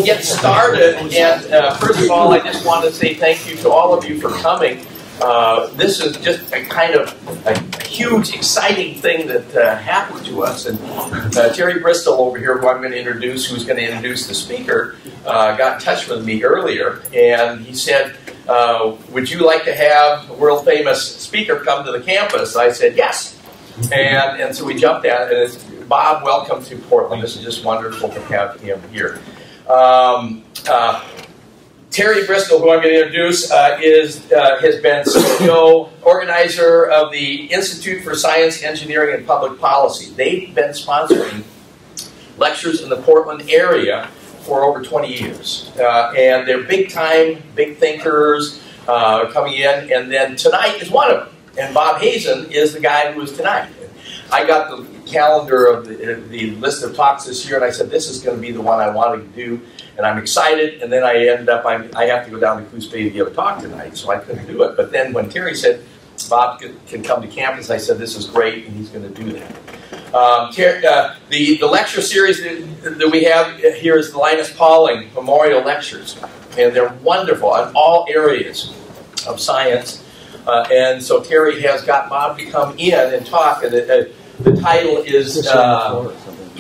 get started, and first of all, I just want to say thank you to all of you for coming. This is just a kind of a huge, exciting thing that happened to us. And Terry Bristol over here, who I'm going to introduce, who's going to introduce the speaker, got in touch with me earlier, and he said, would you like to have a world-famous speaker come to the campus? I said, yes. And so we jumped at it. And Bob, welcome to Portland. This is just wonderful to have him here. Terry Bristol, who I'm going to introduce, has been CEO, organizer of the Institute for Science, Engineering, and Public Policy. They've been sponsoring lectures in the Portland area for over 20 years. And they're big time, big thinkers coming in. And then tonight is one of them. And Bob Hazen is the guy who is tonight. I got the calendar of the list of talks this year, and I said, this is going to be the one I wanted to do. And I'm excited, and then I ended up, I have to go down to Coos Bay to give a talk tonight, so I couldn't do it. But then when Terry said, Bob can come to campus, I said, this is great, and he's going to do that. The lecture series that we have here is the Linus Pauling Memorial Lectures, and they're wonderful in all areas of science. And so Terry has got Bob to come in and talk, and the title is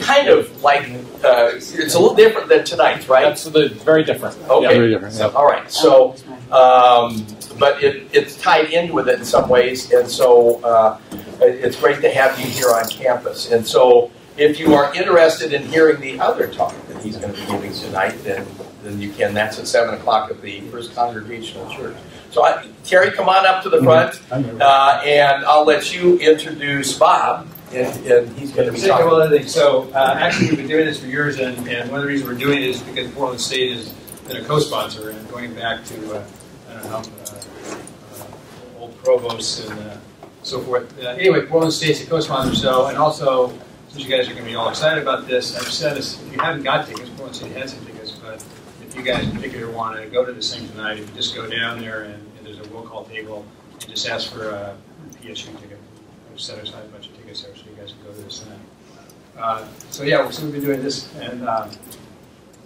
kind of like, it's a little different than tonight's, right? Absolutely, very different. Okay, yeah, very different, yeah. All right, so, but it's tied in with it in some ways, and so it's great to have you here on campus. And so if you are interested in hearing the other talk that he's going to be giving tonight, then you can. That's at 7 o'clock at the First Congregational Church. So Terry, come on up to the front, and I'll let you introduce Bob. And he's going to be talking. Well, other things. So actually, we've been doing this for years, and one of the reasons we're doing it is because Portland State has been a co-sponsor, and going back to I don't know old provosts and so forth. Anyway, Portland State's a co-sponsor. So, and also, since you guys are going to be all excited about this, I've said this: if you haven't got tickets, Portland State has some tickets. But if you guys in particular want to go to this thing tonight, if you just go down there and there's a roll call table, and just ask for a PSU ticket. Set aside a bunch of tickets there so you guys can go to this tonight. So yeah, so we've been doing this, and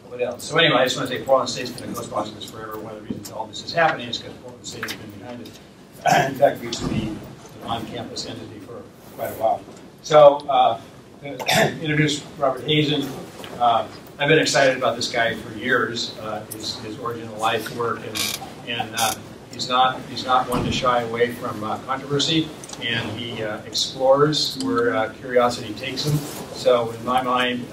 what else? So anyway, I just want to say Portland State's been a co-sponsor of this forever. One of the reasons all this is happening is because Portland State has been behind it. In fact, we used to be an on-campus entity for quite a while. So introduce Robert Hazen. I've been excited about this guy for years. His original life work, and he's not one to shy away from controversy. And he explores where curiosity takes him. So in my mind,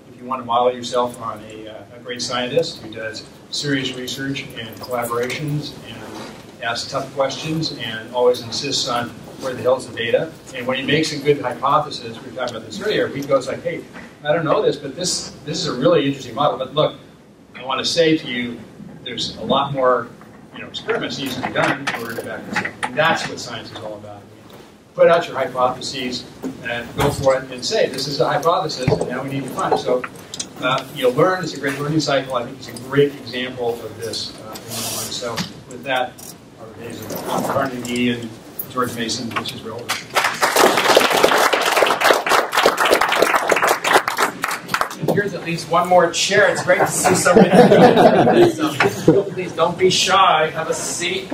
if you want to model yourself on a great scientist who does serious research and collaborations and asks tough questions and always insists on where the hell's the data, and when he makes a good hypothesis, we were talking about this earlier, he goes like, hey, I don't know this, but this is a really interesting model. But look, I want to say to you, there's a lot more experiments need to be done in order to back this up. And that's what science is all about. Put out your hypotheses and go for it and say, this is a hypothesis, and now we need to find it. So you'll learn. It's a great learning cycle. I think it's a great example of this in one. So with that, Robert Hazen, Carnegie, and George Mason, which is relevant. Here's at least one more chair. It's great to see so many people. Please don't be shy. Have a seat.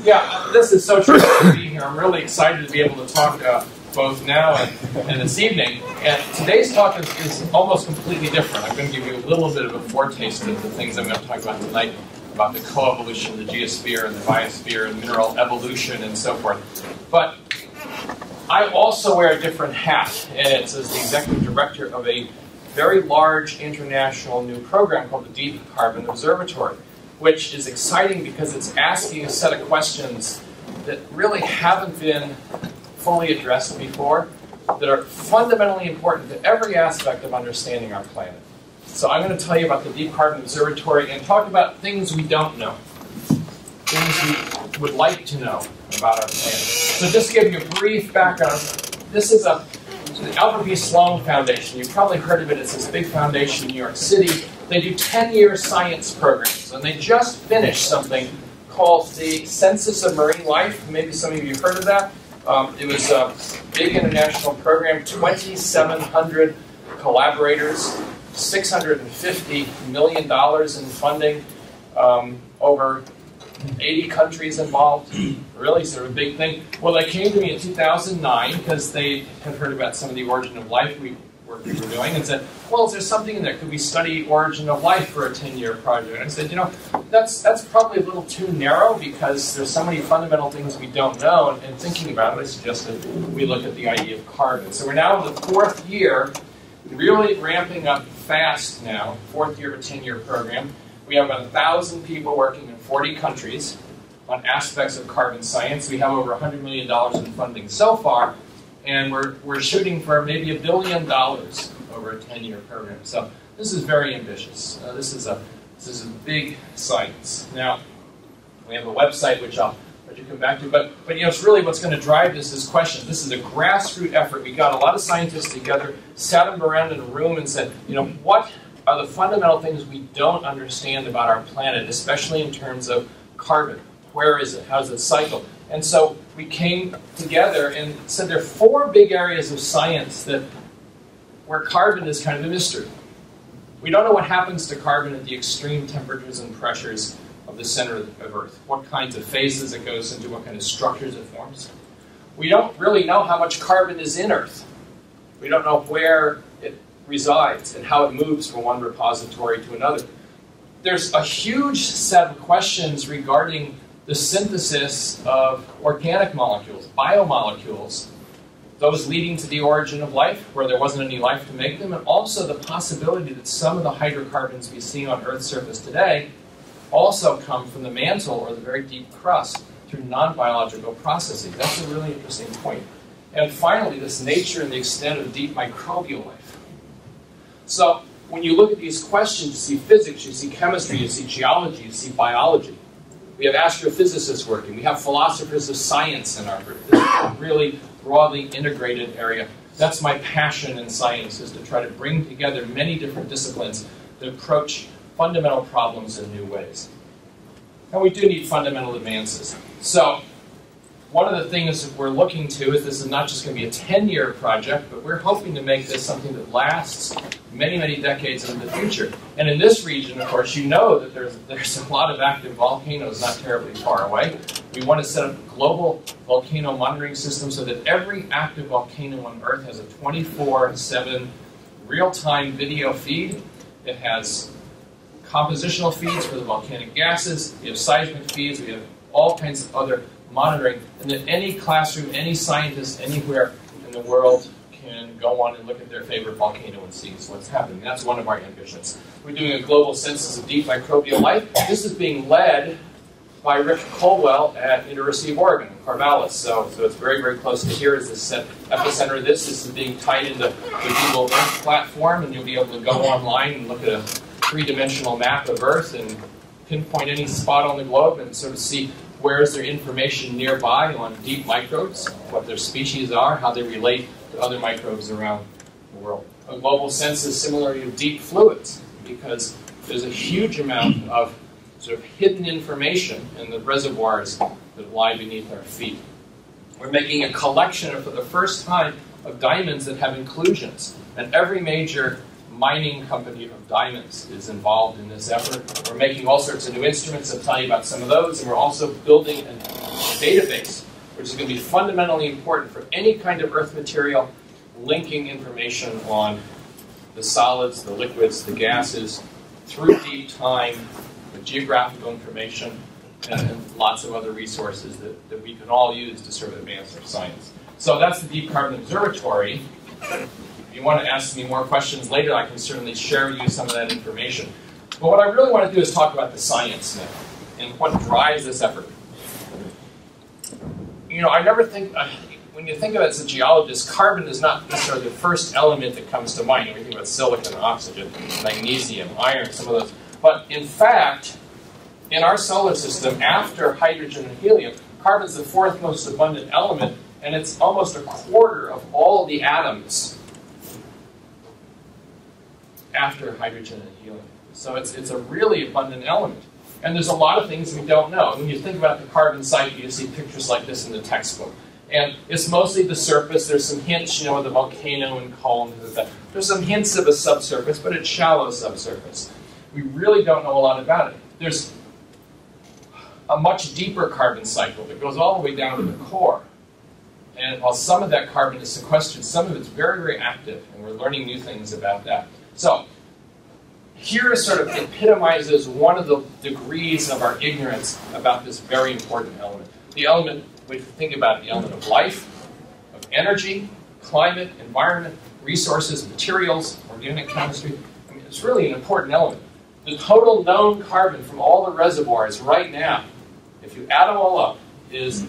Yeah, this is so true to be here. I'm really excited to be able to talk both now and this evening. And today's talk is almost completely different. I'm going to give you a little bit of a foretaste of the things I'm going to talk about tonight, about the coevolution, the geosphere, and the biosphere, and mineral evolution, and so forth. But I also wear a different hat, and it's as the executive director of a very large international new program called the Deep Carbon Observatory, which is exciting because it's asking a set of questions that really haven't been fully addressed before, that are fundamentally important to every aspect of understanding our planet. So I'm going to tell you about the Deep Carbon Observatory and talk about things we don't know, things we would like to know about our planet. So just to give you a brief background, this is the Albert B. Sloan Foundation. You've probably heard of it. It's this big foundation in New York City. They do 10-year science programs, and they just finished something called the Census of Marine Life. Maybe some of you have heard of that. It was a big international program, 2,700 collaborators $650 million in funding, over 80 countries involved, really sort of a big thing. Well, they came to me in 2009 because they had heard about some of the origin of life work we were doing and said, well, is there something in there? Could we study origin of life for a 10-year project? And I said, you know, that's probably a little too narrow because there's so many fundamental things we don't know. And thinking about it, I suggested we look at the idea of carbon. So we're now in the 4th year, really ramping up fast now, 4th year of a 10-year program. We have about 1,000 people working in 40 countries on aspects of carbon science. We have over $100 million in funding so far, and we're shooting for maybe $1 billion over a 10-year program. So this is very ambitious. This is a big science. Now, we have a website which I'll let you come back to, but you know, it's really what's going to drive this question. This is a grassroots effort. We got a lot of scientists together, sat them around in a room and said, you know, what are the fundamental things we don't understand about our planet, especially in terms of carbon? Where is it? How does it cycle? And so we came together and said there are 4 big areas of science where carbon is kind of a mystery. We don't know what happens to carbon at the extreme temperatures and pressures of the center of Earth, what kinds of phases it goes into, what kind of structures it forms. We don't really know how much carbon is in Earth. We don't know where it resides and how it moves from one repository to another. There's a huge set of questions regarding the synthesis of organic molecules, biomolecules, those leading to the origin of life, where there wasn't any life to make them, and also the possibility that some of the hydrocarbons we see on Earth's surface today also come from the mantle or the very deep crust through non-biological processes. That's a really interesting point. And finally, this nature and the extent of deep microbial life. So when you look at these questions, you see physics, you see chemistry, you see geology, you see biology. We have astrophysicists working. We have philosophers of science in our group. This is a really broadly integrated area. That's my passion in science, is to try to bring together many different disciplines that approach fundamental problems in new ways. And we do need fundamental advances. So one of the things that we're looking to is this is not just going to be a 10-year project, but we're hoping to make this something that lasts many, many decades into the future. And in this region, of course, you know that there's a lot of active volcanoes not terribly far away. We want to set up a global volcano monitoring system so that every active volcano on Earth has a 24/7 real-time video feed. It has compositional feeds for the volcanic gases. We have seismic feeds. We have all kinds of other monitoring, and that any classroom, any scientist, anywhere in the world can go on and look at their favorite volcano and see what's happening. That's one of our ambitions. We're doing a global census of deep microbial life. This is being led by Rick Colwell at University of Oregon, Corvallis. So it's very, very close to here is the epicenter of this. This is being tied into the Google Earth platform, and you'll be able to go online and look at a 3-dimensional map of Earth and pinpoint any spot on the globe and sort of see where is there information nearby on deep microbes, what their species are, how they relate to other microbes around the world. A global census similar to deep fluids, because there's a huge amount of sort of hidden information in the reservoirs that lie beneath our feet. We're making a collection for the first time of diamonds that have inclusions, and every major mining company of diamonds is involved in this effort. We're making all sorts of new instruments. I'll tell you about some of those, and we're also building a database, which is going to be fundamentally important for any kind of earth material, linking information on the solids, the liquids, the gases, through deep time, with geographical information, and lots of other resources that we can all use to sort of advance our science. So that's the Deep Carbon Observatory. If you want to ask me more questions later, I can certainly share with you some of that information. But what I really want to do is talk about the science now and what drives this effort. You know, I never think, when you think of it as a geologist, carbon is not necessarily the first element that comes to mind. We think about silicon, oxygen, magnesium, iron, some of those. But in fact, in our solar system, after hydrogen and helium, carbon is the 4th most abundant element, and it's almost a quarter of all the atoms after hydrogen and helium. So it's a really abundant element. And there's a lot of things we don't know. When you think about the carbon cycle, you see pictures like this in the textbook. And it's mostly the surface. There's some hints, with the volcano and columns and that. There's some hints of a subsurface, but it's shallow subsurface. We really don't know a lot about it. There's a much deeper carbon cycle that goes all the way down to the core. And while some of that carbon is sequestered, some of it's very, very active, and we're learning new things about that. So here sort of epitomizes one of the degrees of our ignorance about this very important element. The element, if you think about it, the element of life, of energy, climate, environment, resources, materials, organic chemistry. I mean, it's really an important element. The total known carbon from all the reservoirs right now, if you add them all up, is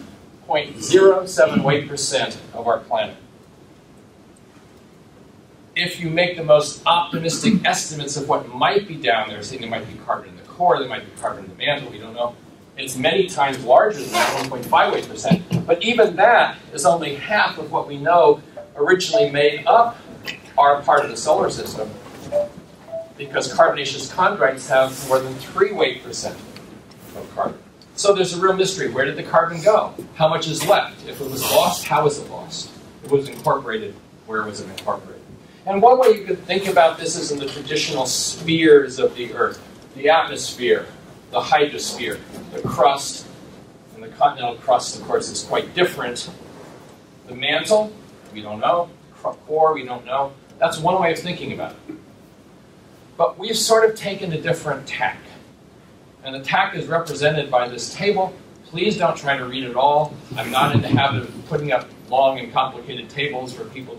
0.078% of our planet. If you make the most optimistic estimates of what might be down there, saying there might be carbon in the core, there might be carbon in the mantle, we don't know, it's many times larger than that, 1.58%. But even that is only half of what we know originally made up our part of the solar system, because carbonaceous chondrites have more than 3% of carbon. So there's a real mystery. Where did the carbon go? How much is left? If it was lost, how was it lost? If it was incorporated, where was it incorporated? And one way you could think about this is in the traditional spheres of the Earth. The atmosphere, the hydrosphere, the crust, and the continental crust, of course, is quite different. The mantle, we don't know. The core, we don't know. That's one way of thinking about it. But we've sort of taken a different tack. And the tack is represented by this table. Please don't try to read it all. I'm not in the habit of putting up long and complicated tables for people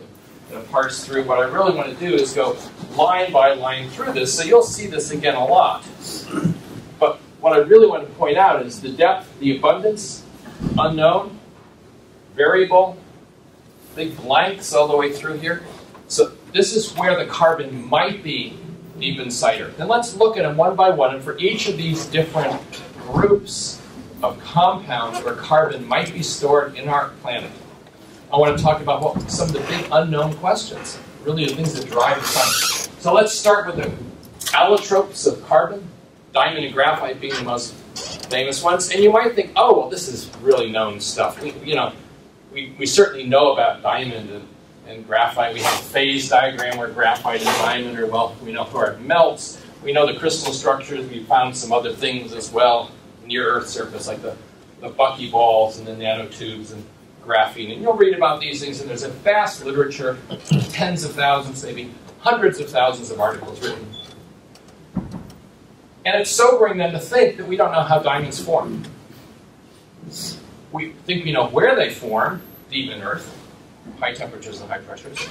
to parse through. What I really want to do is go line by line through this, so you'll see this again a lot. But what I really want to point out is the depth, the abundance, unknown, variable, big blanks all the way through here. So this is where the carbon might be deep inside Earth. And let's look at them one by one, and for each of these different groups of compounds where carbon might be stored in our planet, I want to talk about some of the big unknown questions, really the things that drive the science. So let's start with the allotropes of carbon, diamond and graphite being the most famous ones. And you might think, oh, well, this is really known stuff. We certainly know about diamond and graphite. We have a phase diagram where graphite and diamond are, well, we know where it melts. We know the crystal structures. We found some other things as well near Earth's surface, like the buckyballs and the nanotubes and graphene. And you'll read about these things, and there's a vast literature, tens of thousands, maybe hundreds of thousands of articles written. And it's sobering then to think that we don't know how diamonds form. We think we know where they form, deep in Earth, high temperatures and high pressures.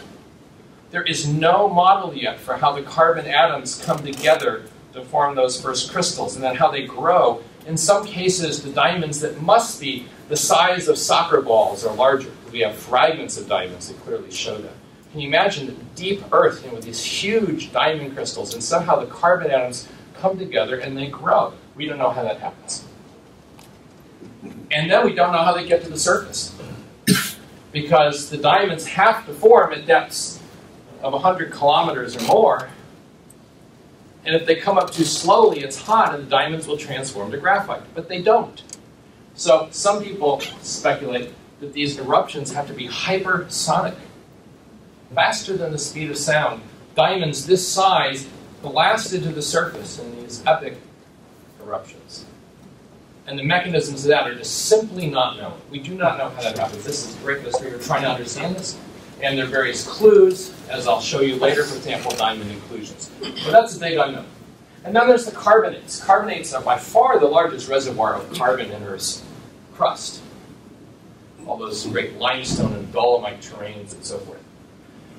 There is no model yet for how the carbon atoms come together to form those first crystals, and then how they grow. In some cases, the diamonds that must be the size of soccer balls or larger. We have fragments of diamonds that clearly show that. Can you imagine that deep Earth, with these huge diamond crystals, and somehow the carbon atoms come together and they grow? We don't know how that happens. And then we don't know how they get to the surface, because the diamonds have to form at depths of 100 kilometers or more. And if they come up too slowly, it's hot, and the diamonds will transform to graphite. But they don't. So some people speculate that these eruptions have to be hypersonic, faster than the speed of sound. Diamonds this size blasted to the surface in these epic eruptions. And the mechanisms of that are just simply not known. We do not know how that happens. This is a great mystery. We're trying to understand this. And there are various clues, as I'll show you later, for example, diamond inclusions. But that's a big unknown. And then there's the carbonates. Carbonates are by far the largest reservoir of carbon in Earth's crust. All those great limestone and dolomite terrains and so forth.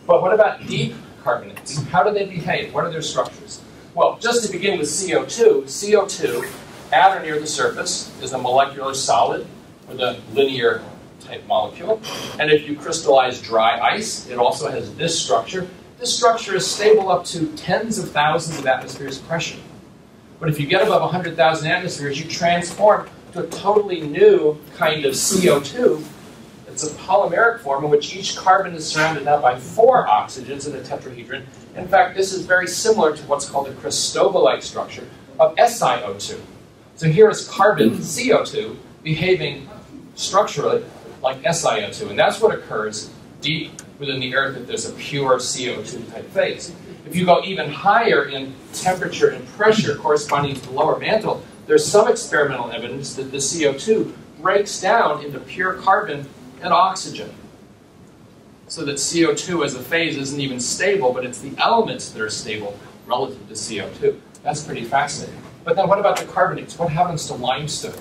But what about deep carbonates? How do they behave? What are their structures? Well, just to begin with CO2, CO2, at or near the surface, is a molecular solid with a linear type molecule. And if you crystallize dry ice, it also has this structure. This structure is stable up to tens of thousands of atmospheres pressure. But if you get above 100,000 atmospheres, you transform to a totally new kind of CO2. It's a polymeric form in which each carbon is surrounded now by 4 oxygens in a tetrahedron. In fact, this is very similar to what's called a Christobelite structure of SiO2. So here is carbon, CO2, behaving structurally like SiO2. And that's what occurs deep within the Earth if there's a pure CO2 type phase. If you go even higher in temperature and pressure corresponding to the lower mantle, there's some experimental evidence that the CO2 breaks down into pure carbon and oxygen. So that CO2 as a phase isn't even stable, but it's the elements that are stable relative to CO2. That's pretty fascinating. But then what about the carbonates? What happens to limestone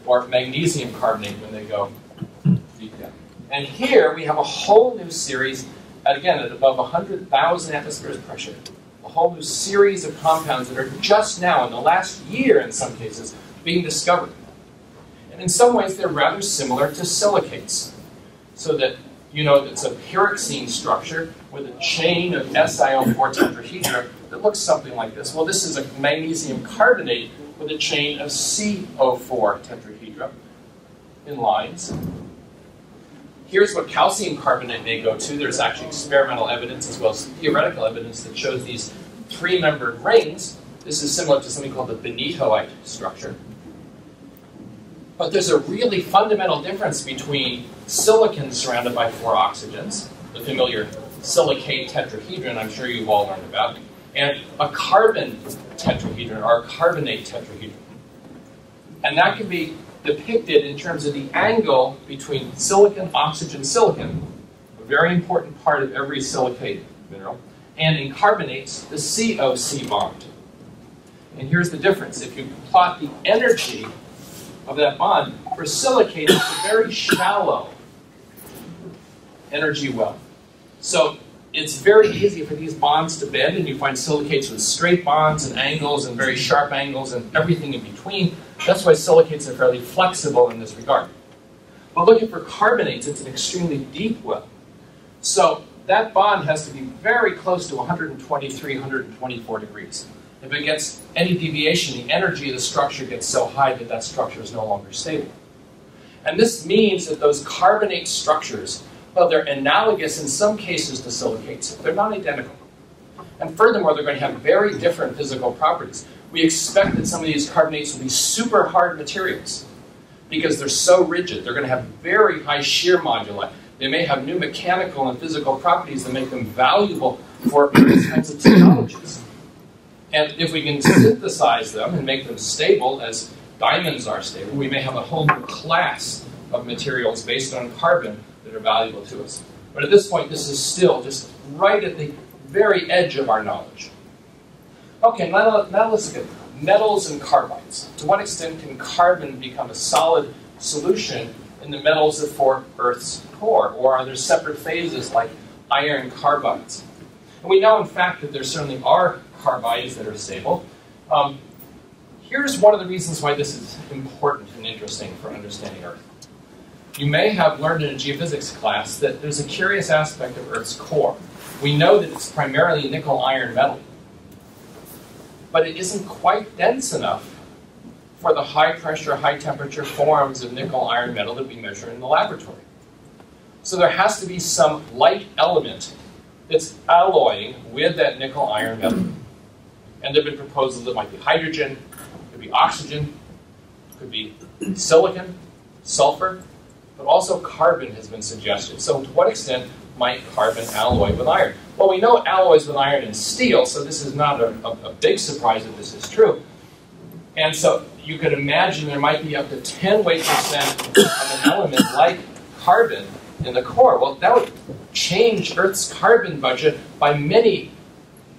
or magnesium carbonate when they go deep down? And here we have a whole new series, again, at above 100,000 atmospheres pressure, a whole new series of compounds that are just now, in the last year in some cases, being discovered. And in some ways, they're rather similar to silicates. So that, you know, it's a pyroxene structure with a chain of SiO4 tetrahedra that looks something like this. Well, this is a magnesium carbonate with a chain of CO4 tetrahedra in lines. Here's what calcium carbonate may go to. There's actually experimental evidence as well as theoretical evidence that shows these three-membered rings. This is similar to something called the benitoite structure. But there's a really fundamental difference between silicon surrounded by 4 oxygens, the familiar silicate tetrahedron I'm sure you've all learned about, and a carbon tetrahedron or a carbonate tetrahedron. And that can be depicted in terms of the angle between silicon, oxygen, silicon, a very important part of every silicate mineral, and in carbonates, the COC bond. And here's the difference. If you plot the energy of that bond, for silicate, it's a very shallow energy well. So it's very easy for these bonds to bend, and you find silicates with straight bonds and angles and very sharp angles and everything in between. That's why silicates are fairly flexible in this regard. But looking for carbonates, it's an extremely deep well. So that bond has to be very close to 123, 124 degrees. If it gets any deviation, the energy of the structure gets so high that that structure is no longer stable. And this means that those carbonate structures, well, they're analogous in some cases to silicates. They're not identical. And furthermore, they're going to have very different physical properties. We expect that some of these carbonates will be super hard materials because they're so rigid. They're going to have very high shear moduli. They may have new mechanical and physical properties that make them valuable for these kinds of technologies. And if we can synthesize them and make them stable, as diamonds are stable, we may have a whole new class of materials based on carbon that are valuable to us. But at this point, this is still just right at the very edge of our knowledge. Okay, now let's look at metals and carbides. To what extent can carbon become a solid solution in the metals that form Earth's core? Or are there separate phases like iron carbides? And we know, in fact, that there certainly are carbides that are stable. Here's one of the reasons why this is important and interesting for understanding Earth. You may have learned in a geophysics class that there's a curious aspect of Earth's core. We know that it's primarily nickel-iron metal, but it isn't quite dense enough for the high-pressure, high-temperature forms of nickel-iron metal that we measure in the laboratory. So there has to be some light element that's alloying with that nickel-iron metal. And there have been proposals that might be hydrogen, could be oxygen, could be silicon, sulfur, but also carbon has been suggested. So to what extent might carbon alloy with iron? Well, we know it alloys with iron and steel, so this is not a big surprise that this is true. And so you could imagine there might be up to 10 weight percent of an element like carbon in the core. Well, that would change Earth's carbon budget by many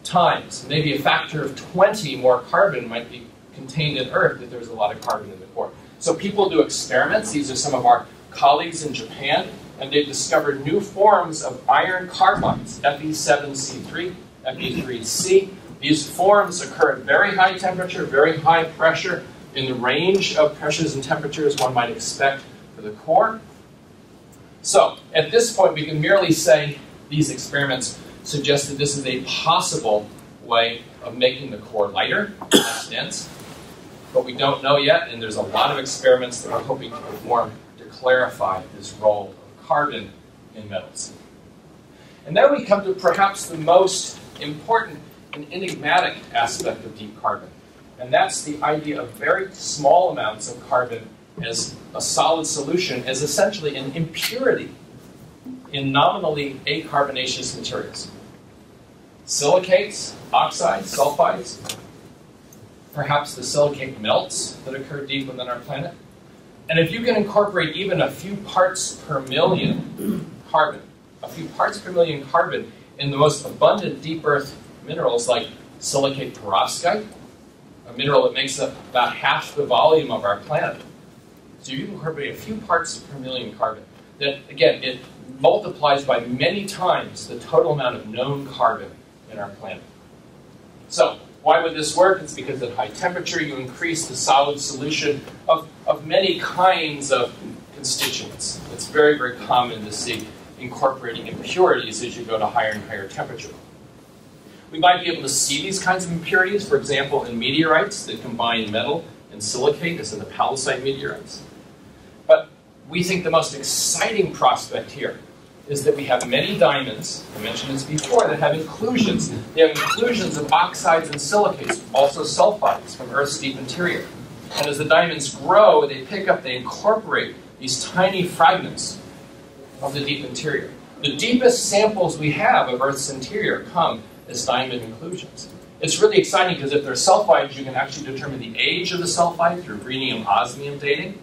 times. Maybe a factor of 20 more carbon might be contained in Earth if there's a lot of carbon in the core. So people do experiments. These are some of our colleagues in Japan, and they've discovered new forms of iron carbides, Fe7C3, Fe3C. These forms occur at very high temperature, very high pressure, in the range of pressures and temperatures one might expect for the core. So at this point, we can merely say these experiments suggest that this is a possible way of making the core lighter, less dense. But we don't know yet, and there's a lot of experiments that we're hoping to perform to clarify this role of carbon in metals. And then we come to perhaps the most important and enigmatic aspect of deep carbon. And that's the idea of very small amounts of carbon as a solid solution as essentially an impurity in nominally acarbonaceous materials. Silicates, oxides, sulfides, perhaps the silicate melts that occur deep within our planet. And if you can incorporate even a few parts per million carbon, in the most abundant deep earth minerals like silicate perovskite, a mineral that makes up about half the volume of our planet. So you can incorporate a few parts per million carbon. Then again, it multiplies by many times the total amount of known carbon in our planet. So why would this work? It's because at high temperature you increase the solid solution of many kinds of constituents. It's very, very common to see incorporating impurities as you go to higher and higher temperature. We might be able to see these kinds of impurities, for example, in meteorites that combine metal and silicate, as in the palisade meteorites. But we think the most exciting prospect here is that we have many diamonds, I mentioned this before, that have inclusions. They have inclusions of oxides and silicates, also sulfides from Earth's deep interior. And as the diamonds grow, they incorporate these tiny fragments of the deep interior. The deepest samples we have of Earth's interior come as diamond inclusions. It's really exciting because if they're sulfides, you can actually determine the age of the sulfide through rhenium-osmium dating.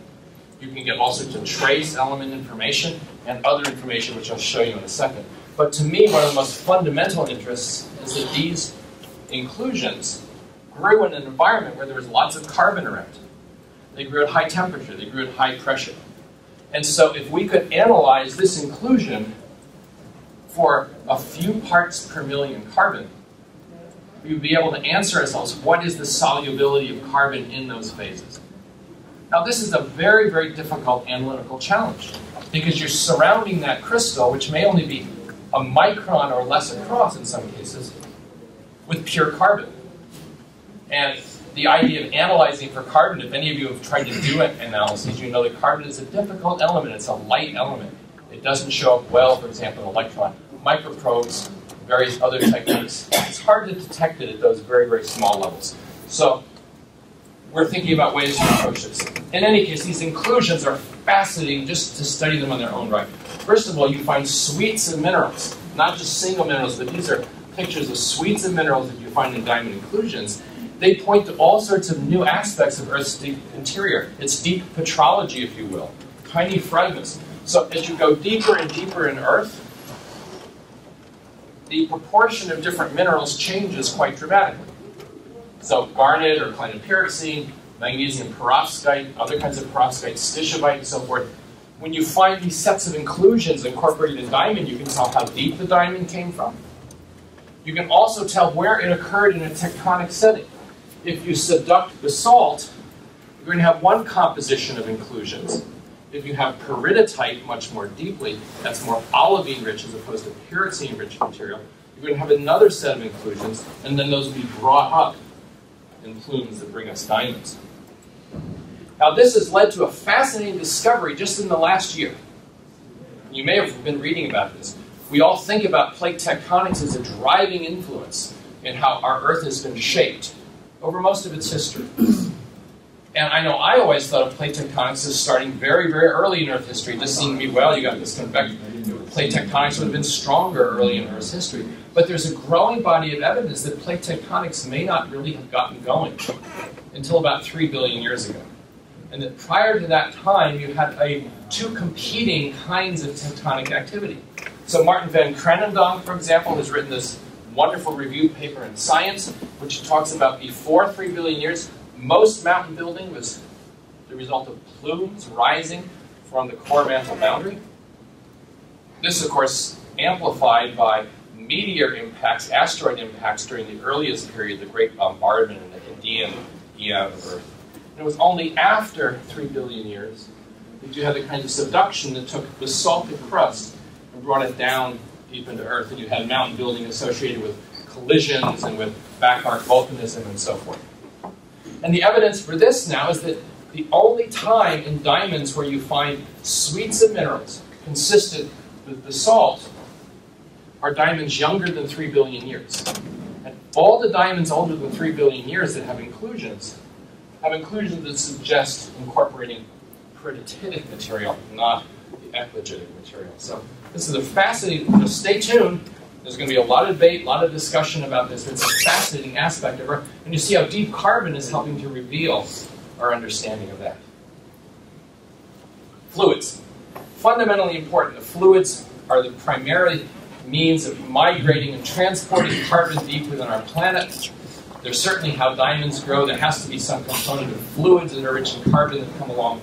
You can get all sorts of trace element information and other information, which I'll show you in a second. But to me, one of the most fundamental interests is that these inclusions grew in an environment where there was lots of carbon around. They grew at high temperature. They grew at high pressure. And so if we could analyze this inclusion for a few parts per million carbon, we would be able to answer ourselves, what is the solubility of carbon in those phases? Now this is a very, very difficult analytical challenge because you're surrounding that crystal, which may only be a micron or less across in some cases, with pure carbon. And the idea of analyzing for carbon, if any of you have tried to do an analysis, you know that carbon is a difficult element. It's a light element. It doesn't show up well, for example, in electron microprobes, various other techniques. It's hard to detect it at those very, very small levels. So we're thinking about ways to approach this. In any case, these inclusions are fascinating just to study them on their own right. First of all, you find suites of minerals, not just single minerals, but these are pictures of suites of minerals that you find in diamond inclusions. They point to all sorts of new aspects of Earth's deep interior. It's deep petrology, if you will, tiny fragments. So as you go deeper and deeper in Earth, the proportion of different minerals changes quite dramatically. So garnet or clinopyroxene, magnesium perovskite, other kinds of perovskite, stishovite, and so forth. When you find these sets of inclusions incorporated in diamond, you can tell how deep the diamond came from. You can also tell where it occurred in a tectonic setting. If you subduct basalt, you're going to have one composition of inclusions. If you have peridotite much more deeply, that's more olivine-rich as opposed to pyroxene-rich material, you're going to have another set of inclusions, and then those will be brought up in plumes that bring us diamonds. Now this has led to a fascinating discovery just in the last year. You may have been reading about this. We all think about plate tectonics as a driving influence in how our Earth has been shaped over most of its history. And I know I always thought of plate tectonics as starting very, very early in Earth history. This seemed to me, well, you got this convection. Plate tectonics would have been stronger early in Earth's history. But there's a growing body of evidence that plate tectonics may not really have gotten going until about 3 billion years ago. And that prior to that time, you had two competing kinds of tectonic activity. So Martin van Kranendonk, for example, has written this wonderful review paper in Science, which talks about before 3 billion years, most mountain building was the result of plumes rising from the core mantle boundary. This, of course, amplified by meteor impacts, asteroid impacts during the earliest period, the Great Bombardment and the Hadean eon of Earth. And it was only after 3 billion years that you had the kind of subduction that took basaltic crust and brought it down deep into Earth, and you had mountain building associated with collisions and with back arc volcanism and so forth. And the evidence for this now is that the only time in diamonds where you find suites of minerals consistent with basalt are diamonds younger than 3 billion years. And all the diamonds older than 3 billion years that have inclusions that suggest incorporating ackreditic material, not the epigenetic material. So this is a fascinating, just stay tuned. There's going to be a lot of debate, a lot of discussion about this. It's a fascinating aspect of it. And you see how deep carbon is helping to reveal our understanding of that. Fluids. Fundamentally important. The fluids are the primary means of migrating and transporting carbon deep within our planet. They're certainly how diamonds grow. There has to be some component of fluids that are rich in carbon that come along.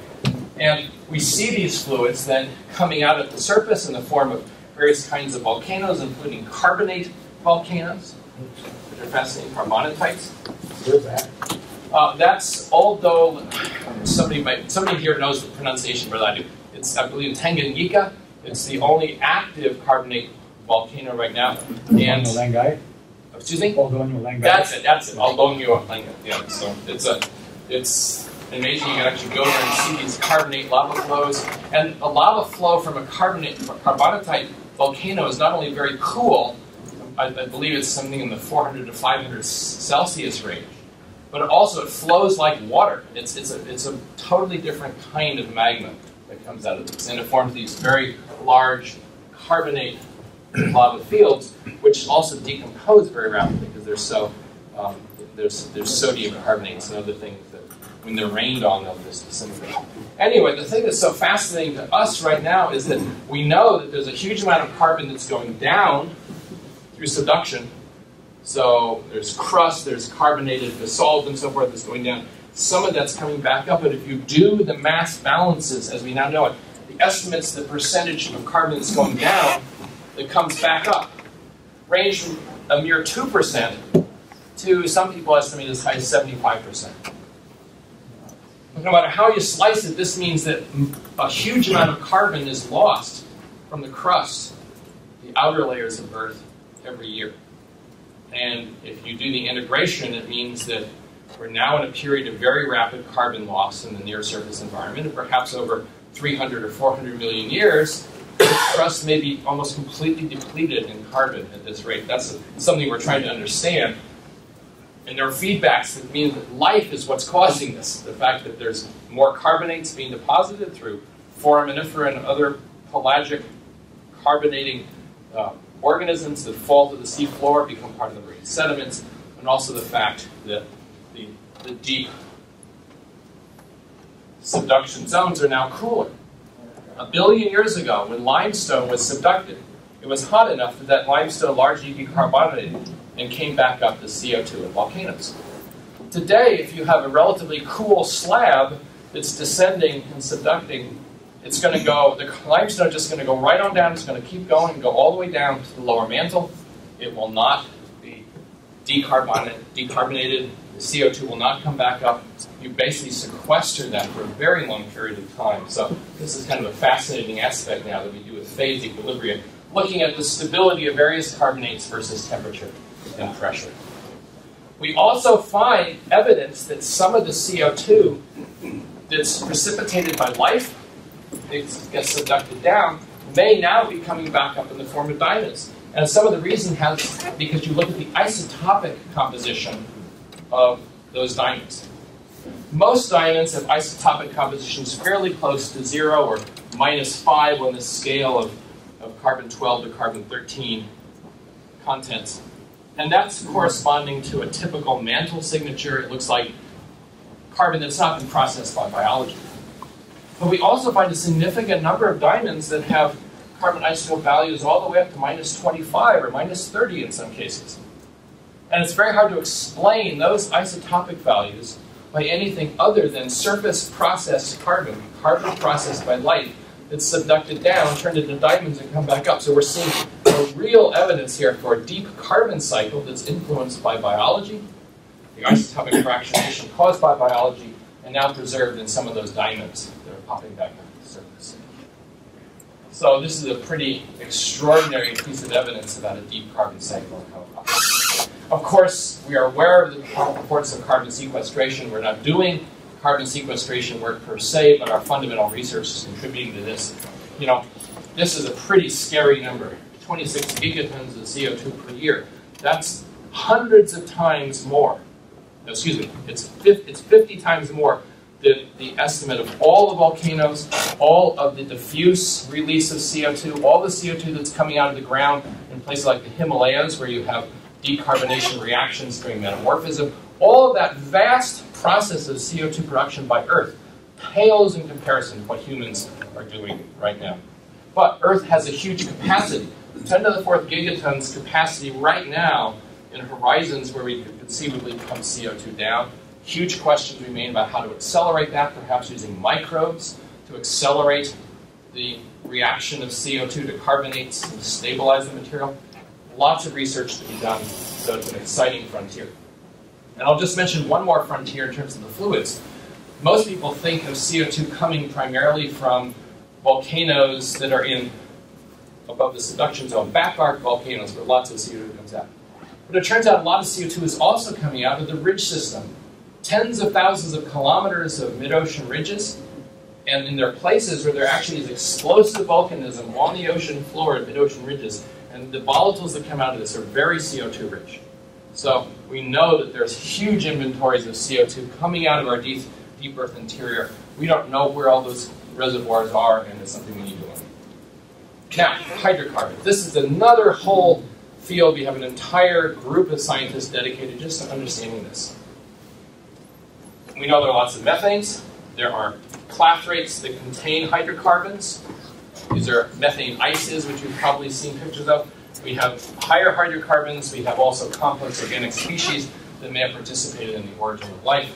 And we see these fluids then coming out at the surface in the form of various kinds of volcanoes, including carbonate volcanoes, which are fascinating, carbonatites. Where's that? That's although somebody here knows the pronunciation better than I do. It's, I believe, in Tanganyika. It's the only active carbonate volcano right now. And excuse me? That's it. Aldonyo Lenga. Yeah. So it's amazing. You can actually go there and see these carbonate lava flows. And a lava flow from a carbonatite volcano is not only very cool, I believe it's something in the 400 to 500 Celsius range, but also it flows like water. It's a totally different kind of magma that comes out of this, and it forms these very large carbonate lava fields, which also decompose very rapidly because they're so there's sodium carbonates and other things that when they're rained on, they'll just disintegrate. Anyway, the thing that's so fascinating to us right now is that we know that there's a huge amount of carbon that's going down through subduction. So there's crust, there's carbonated basalt and so forth that's going down. Some of that's coming back up, but if you do the mass balances as we now know it, the estimates, the percentage of carbon that's going down that comes back up range from a mere 2% to some people estimate as high as 75%. No matter how you slice it, this means that a huge amount of carbon is lost from the crust, the outer layers of Earth, every year. And if you do the integration, it means that we're now in a period of very rapid carbon loss in the near-surface environment, and perhaps over 300 or 400 million years, the crust may be almost completely depleted in carbon at this rate. That's something we're trying to understand. And there are feedbacks that mean that life is what's causing this. The fact that there's more carbonates being deposited through foraminifera and other pelagic carbonating organisms that fall to the sea floor, become part of the marine sediments, and also the fact that the deep subduction zones are now cooler. 1 billion years ago, when limestone was subducted, it was hot enough that that limestone largely decarbonated and came back up as CO2 in volcanoes. Today, if you have a relatively cool slab that's descending and subducting, it's going to go, the limestone is just going to go right on down, it's going to keep going and go all the way down to the lower mantle. It will not be decarbonated, the CO2 will not come back up. You basically sequester that for a very long period of time. So this is kind of a fascinating aspect now that we do with phase equilibrium, looking at the stability of various carbonates versus temperature and pressure. We also find evidence that some of the CO2 that's precipitated by life, it gets subducted down, may now be coming back up in the form of diamonds. And some of the reason has because you look at the isotopic composition of those diamonds. Most diamonds have isotopic compositions fairly close to 0 or -5 on the scale of carbon-12 to carbon-13 contents. And that's corresponding to a typical mantle signature. It looks like carbon that's not been processed by biology. But we also find a significant number of diamonds that have carbon isotope values all the way up to -25 or -30 in some cases. And it's very hard to explain those isotopic values by anything other than surface processed carbon, carbon processed by light, that's subducted down, turned into diamonds, and come back up. So we're seeing real evidence here for a deep carbon cycle that's influenced by biology, the isotopic fractionation caused by biology, and now preserved in some of those diamonds that are popping back up to the surface. So this is a pretty extraordinary piece of evidence about a deep carbon cycle and how it operates. Of course, we are aware of the importance of carbon sequestration. We're not doing carbon sequestration work per se, but our fundamental research is contributing to this. You know, this is a pretty scary number. 26 gigatons of CO2 per year. That's hundreds of times more. No, excuse me, it's 50 times more the estimate of all the volcanoes, all of the diffuse release of CO2, all the CO2 that's coming out of the ground in places like the Himalayas where you have decarbonation reactions during metamorphism. All of that vast process of CO2 production by Earth pales in comparison to what humans are doing right now. But Earth has a huge capacity. 10 to the 4th gigatons capacity right now in horizons where we could conceivably pump CO2 down. Huge questions remain about how to accelerate that, perhaps using microbes to accelerate the reaction of CO2 to carbonates and stabilize the material. Lots of research to be done, so it's an exciting frontier. And I'll just mention one more frontier in terms of the fluids. Most people think of CO2 coming primarily from volcanoes that are in above the subduction zone, back arc volcanoes where lots of CO2 comes out. But it turns out a lot of CO2 is also coming out of the ridge system. Tens of thousands of kilometers of mid-ocean ridges, and in there are places where there actually is explosive volcanism on the ocean floor at mid-ocean ridges, and the volatiles that come out of this are very CO2 rich. So we know that there's huge inventories of CO2 coming out of our deep Earth interior. We don't know where all those reservoirs are, and it's something we need to learn. Now, hydrocarbons. This is another whole field. We have an entire group of scientists dedicated just to understanding this. We know there are lots of methanes. There are clathrates that contain hydrocarbons. These are methane ices, which you've probably seen pictures of. We have higher hydrocarbons. We have also complex organic species that may have participated in the origin of life.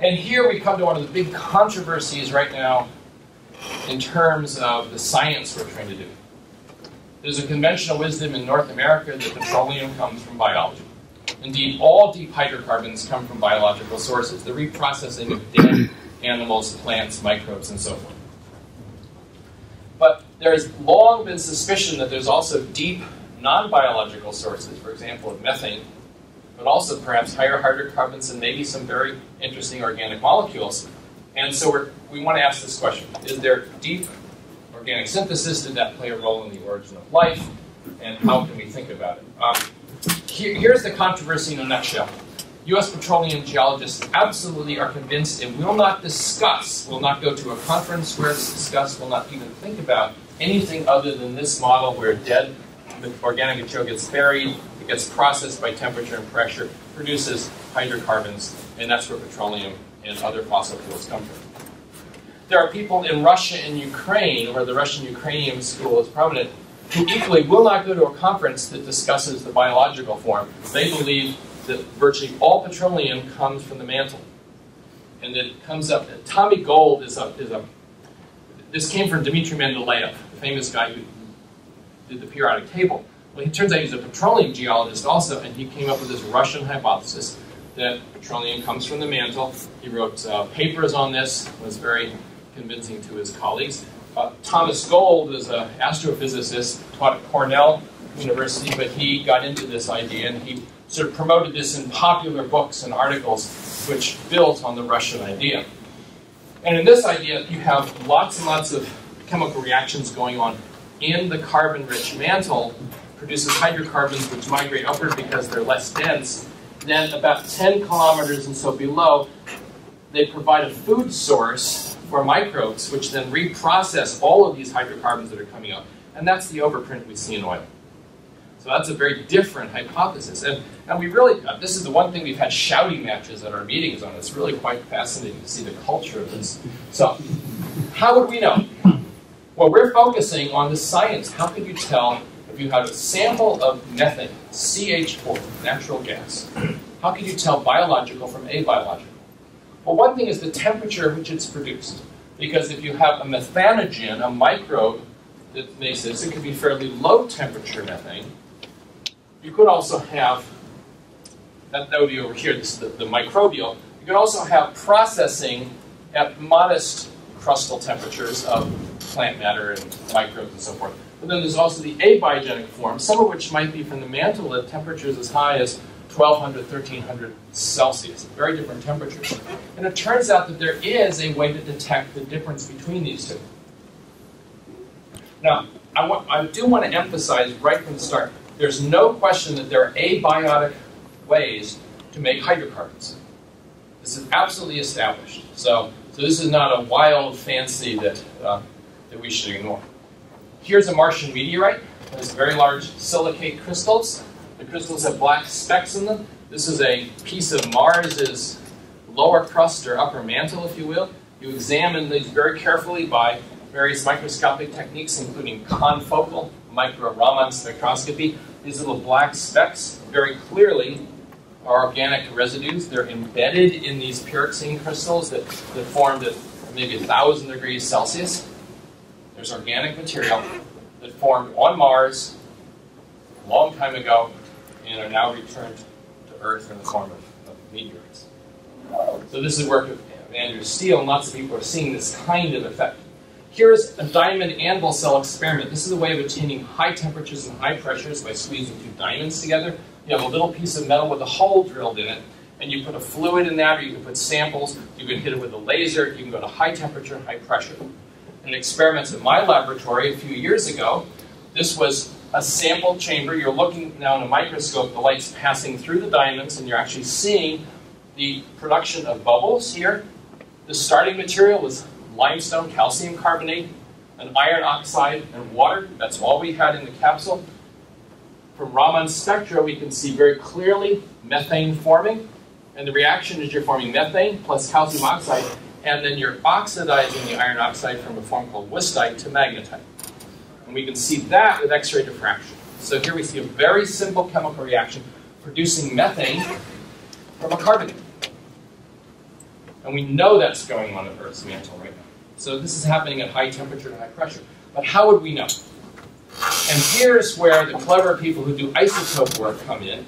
And here we come to one of the big controversies right now in terms of the science we're trying to do. There's a conventional wisdom in North America that petroleum comes from biology. Indeed, all deep hydrocarbons come from biological sources, the reprocessing of dead animals, plants, microbes, and so forth. But there has long been suspicion that there's also deep non-biological sources, for example, of methane, but also perhaps higher hydrocarbons and maybe some very interesting organic molecules. And so we want to ask this question: is there deep organic synthesis? Did that play a role in the origin of life? And how can we think about it? Here's the controversy in a nutshell. U.S. petroleum geologists absolutely are convinced and will not discuss, will not go to a conference where it's discussed, will not even think about anything other than this model where dead organic material gets buried, it gets processed by temperature and pressure, produces hydrocarbons, and that's where petroleum and other fossil fuels come from. There are people in Russia and Ukraine, where the Russian-Ukrainian school is prominent, who equally will not go to a conference that discusses the biological form. They believe that virtually all petroleum comes from the mantle. And that it comes up, atomic gold this came from Dmitry Mendeleev, the famous guy who did the periodic table. Well, it turns out he's a petroleum geologist also, and he came up with this Russian hypothesis that petroleum comes from the mantle. He wrote papers on this, was very convincing to his colleagues. Thomas Gold is an astrophysicist, taught at Cornell University, but he got into this idea and he sort of promoted this in popular books and articles which built on the Russian idea. And in this idea, you have lots and lots of chemical reactions going on in the carbon-rich mantle, produces hydrocarbons which migrate upward because they're less dense. Then about 10 kilometers and so below, they provide a food source for microbes, which then reprocess all of these hydrocarbons that are coming up. And that's the overprint we see in oil. So that's a very different hypothesis. And we really, this is the one thing we've had shouting matches at our meetings on. It's really quite fascinating to see the culture of this. So how would we know? Well, we're focusing on the science. How could you tell if you had a sample of methane, CH4, natural gas? How could you tell biological from abiological? Well, one thing is the temperature at which it's produced. Because if you have a methanogen, a microbe that makes this, it could be fairly low temperature methane. You could also have, that would be over here, this is the microbial. You could also have processing at modest crustal temperatures of plant matter and microbes and so forth. But then there's also the abiogenic form, some of which might be from the mantle at temperatures as high as 1200, 1300 Celsius, very different temperatures. And it turns out that there is a way to detect the difference between these two. Now, I do want to emphasize right from the start, there's no question that there are abiotic ways to make hydrocarbons. This This is absolutely established. So this is not a wild fancy that we should ignore. Here's a Martian meteorite. It has very large silicate crystals. The crystals have black specks in them. This is a piece of Mars's lower crust or upper mantle, if you will. You examine these very carefully by various microscopic techniques, including confocal micro-Raman spectroscopy. These little black specks very clearly are organic residues. They're embedded in these pyroxene crystals that formed at maybe 1,000 degrees Celsius. There's organic material that formed on Mars a long time ago and are now returned to Earth in the form of meteorites. So this is work of Andrew Steele, and lots of people are seeing this kind of effect. Here's a diamond anvil cell experiment. This is a way of attaining high temperatures and high pressures by squeezing two diamonds together. You have a little piece of metal with a hole drilled in it, and you put a fluid in that, or you can put samples. You can hit it with a laser. You can go to high temperature, high pressure. In experiments at my laboratory a few years ago, this was a sample chamber. You're looking now in a microscope, the light's passing through the diamonds, and you're actually seeing the production of bubbles here. The starting material was limestone, calcium carbonate, an iron oxide, and water. That's all we had in the capsule. From Raman spectra, we can see very clearly methane forming. And the reaction is you're forming methane plus calcium oxide, and then you're oxidizing the iron oxide from a form called wustite to magnetite. And we can see that with X-ray diffraction. So here we see a very simple chemical reaction producing methane from a carbonate. And we know that's going on at Earth's mantle right now. So this is happening at high temperature and high pressure. But how would we know? And here's where the clever people who do isotope work come in.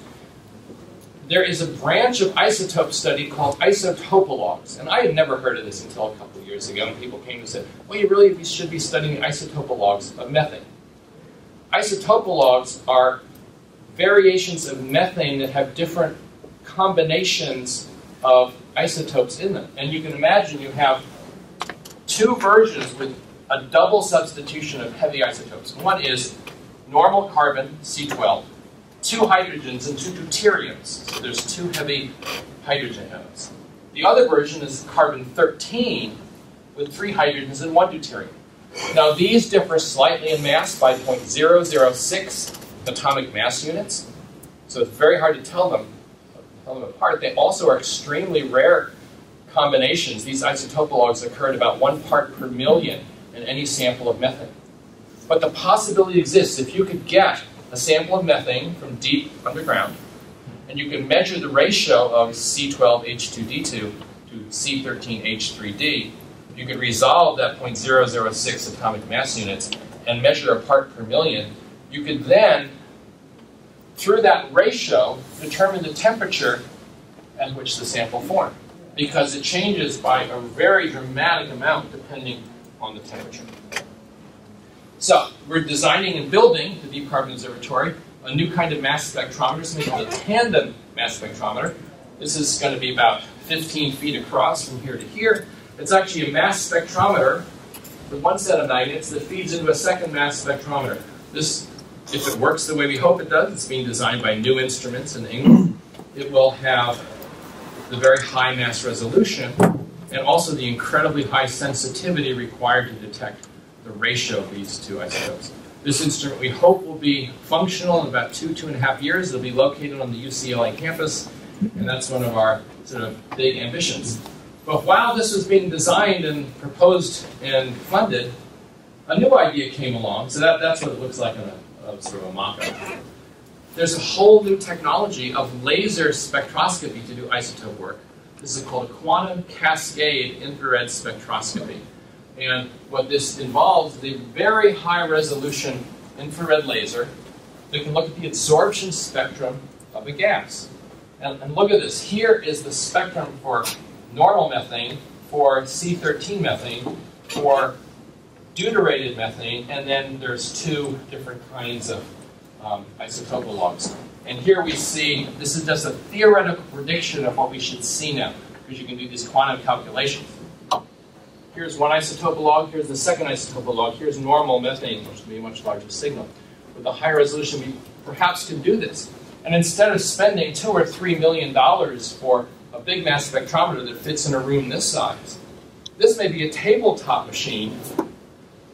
There is a branch of isotope study called isotopologs. And I had never heard of this until a couple of years ago, and people came and said, well, you really should be studying isotopologs of methane. Isotopologs are variations of methane that have different combinations of isotopes in them. And you can imagine you have two versions with a double substitution of heavy isotopes. One is normal carbon, C12, two hydrogens and two deuteriums. So there's two heavy hydrogen atoms. The other version is carbon-13 with three hydrogens and one deuterium. Now these differ slightly in mass by 0.006 atomic mass units. So it's very hard to tell them apart. They also are extremely rare combinations. These isotopologs occur at about 1 part per million in any sample of methane. But the possibility exists if you could get a sample of methane from deep underground, and you can measure the ratio of C12H2D2 to C13H3D, you could resolve that 0.006 atomic mass units and measure a part per million, you could then, through that ratio, determine the temperature at which the sample formed, because it changes by a very dramatic amount depending on the temperature. So we're designing and building the Deep Carbon Observatory, a new kind of mass spectrometer, something called a tandem mass spectrometer. This is going to be about 15 feet across from here to here. It's actually a mass spectrometer with one set of magnets that feeds into a second mass spectrometer. This, if it works the way we hope it does, it's being designed by New Instruments in England. It will have the very high mass resolution and also the incredibly high sensitivity required to detect the ratio of these two isotopes. This instrument we hope will be functional in about 2.5 years. It'll be located on the UCLA campus, and that's one of our sort of big ambitions. But while this was being designed and proposed and funded, a new idea came along. So that's what it looks like in a sort of a mock-up. There's a whole new technology of laser spectroscopy to do isotope work. This is called a quantum cascade infrared spectroscopy. And what this involves is a very high resolution infrared laser that can look at the absorption spectrum of a gas. And look at this. Here is the spectrum for normal methane, for C13 methane, for deuterated methane, and then there's two different kinds of isotopologs. And here we see, this is just a theoretical prediction of what we should see now, because you can do these quantum calculations. Here's one isotopolog, here's the second isotopolog, here's normal methane, which would be a much larger signal. With a high resolution, we perhaps can do this. And instead of spending $2 or $3 million for a big mass spectrometer that fits in a room this size. This may be a tabletop machine.